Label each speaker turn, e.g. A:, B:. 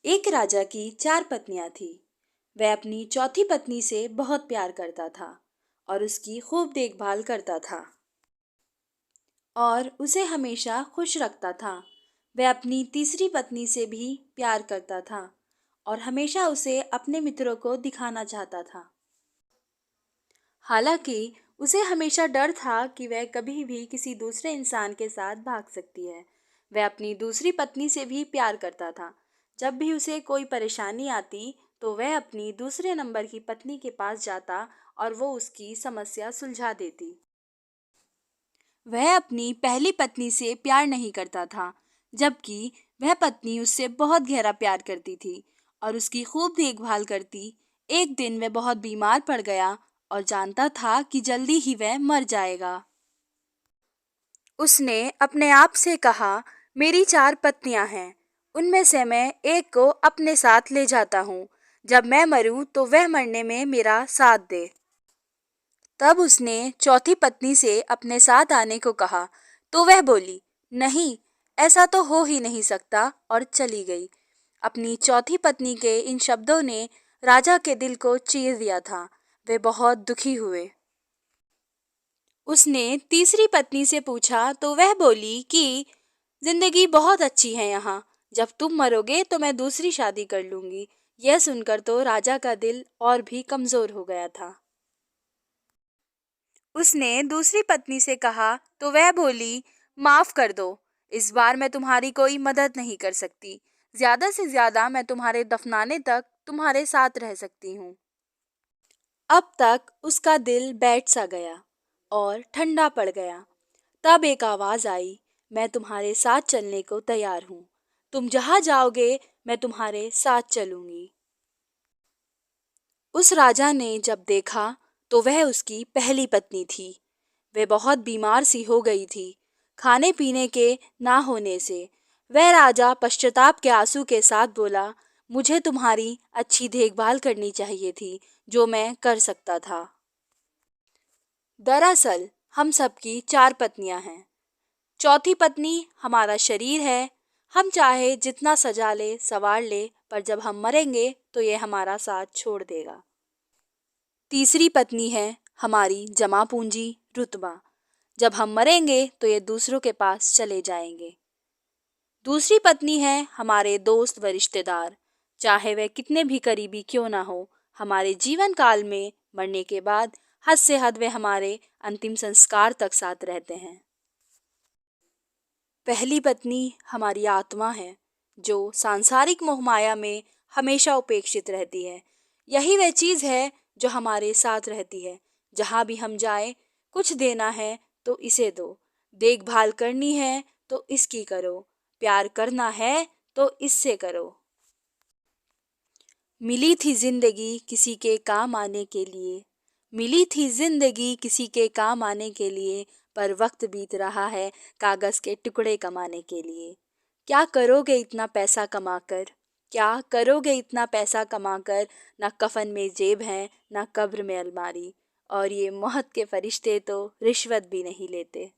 A: एक राजा की चार पत्नियां थी। वह अपनी चौथी पत्नी से बहुत प्यार करता था और उसकी खूब देखभाल करता था और उसे हमेशा खुश रखता था। वह अपनी तीसरी पत्नी से भी प्यार करता था और हमेशा उसे अपने मित्रों को दिखाना चाहता था। हालांकि उसे हमेशा डर था कि वह कभी भी किसी दूसरे इंसान के साथ भाग सकती है। वह अपनी दूसरी पत्नी से भी प्यार करता था। जब भी उसे कोई परेशानी आती तो वह अपनी दूसरे नंबर की पत्नी के पास जाता और वो उसकी समस्या सुलझा देती। वह अपनी पहली पत्नी से प्यार नहीं करता था, जबकि वह पत्नी उससे बहुत गहरा प्यार करती थी और उसकी खूब देखभाल करती। एक दिन वह बहुत बीमार पड़ गया और जानता था कि जल्दी ही वह मर जाएगा। उसने अपने आप से कहा, मेरी चार पत्नियां हैं, उनमें से मैं एक को अपने साथ ले जाता हूँ। जब मैं मरूं तो वह मरने में मेरा साथ दे। तब उसने चौथी पत्नी से अपने साथ आने को कहा तो वह बोली, नहीं, ऐसा तो हो ही नहीं सकता, और चली गई। अपनी चौथी पत्नी के इन शब्दों ने राजा के दिल को चीर दिया था। वे बहुत दुखी हुए। उसने तीसरी पत्नी से पूछा तो वह बोली कि जिंदगी बहुत अच्छी है यहाँ। जब तुम मरोगे तो मैं दूसरी शादी कर लूंगी। यह सुनकर तो राजा का दिल और भी कमजोर हो गया था। उसने दूसरी पत्नी से कहा तो वह बोली, माफ कर दो, इस बार मैं तुम्हारी कोई मदद नहीं कर सकती। ज्यादा से ज्यादा मैं तुम्हारे दफनाने तक तुम्हारे साथ रह सकती हूँ। अब तक उसका दिल बैठ सा गया और ठंडा पड़ गया। तब एक आवाज आई, मैं तुम्हारे साथ चलने को तैयार हूँ। तुम जहाँ जाओगे मैं तुम्हारे साथ चलूंगी। उस राजा ने जब देखा तो वह उसकी पहली पत्नी थी। वह बहुत बीमार सी हो गई थी, खाने पीने के ना होने से। वह राजा पश्चाताप के आंसू के साथ बोला, मुझे तुम्हारी अच्छी देखभाल करनी चाहिए थी, जो मैं कर सकता था। दरअसल हम सबकी चार पत्नियां हैं। चौथी पत्नी हमारा शरीर है। हम चाहे जितना सजा ले संवार ले, पर जब हम मरेंगे तो ये हमारा साथ छोड़ देगा। तीसरी पत्नी है हमारी जमा पूंजी, रुतबा। जब हम मरेंगे तो ये दूसरों के पास चले जाएंगे। दूसरी पत्नी है हमारे दोस्त व रिश्तेदार, चाहे वह कितने भी करीबी क्यों ना हो। हमारे जीवन काल में मरने के बाद हद से हद वे हमारे अंतिम संस्कार तक साथ रहते हैं। पहली पत्नी हमारी आत्मा है, जो सांसारिक मोहमाया में हमेशा उपेक्षित रहती है। यही वह चीज है जो हमारे साथ रहती है। जहाँ भी हम जाए, कुछ देना है तो इसे दो, देखभाल करनी है तो इसकी करो, प्यार करना है तो इससे करो। मिली थी जिंदगी किसी के काम आने के लिए, मिली थी जिंदगी किसी के काम आने के लिए, पर वक्त बीत रहा है कागज के टुकड़े कमाने के लिए। क्या करोगे इतना पैसा कमाकर, क्या करोगे इतना पैसा कमाकर। ना कफन में जेब है, ना कब्र में अलमारी, और ये मौत के फरिश्ते तो रिश्वत भी नहीं लेते।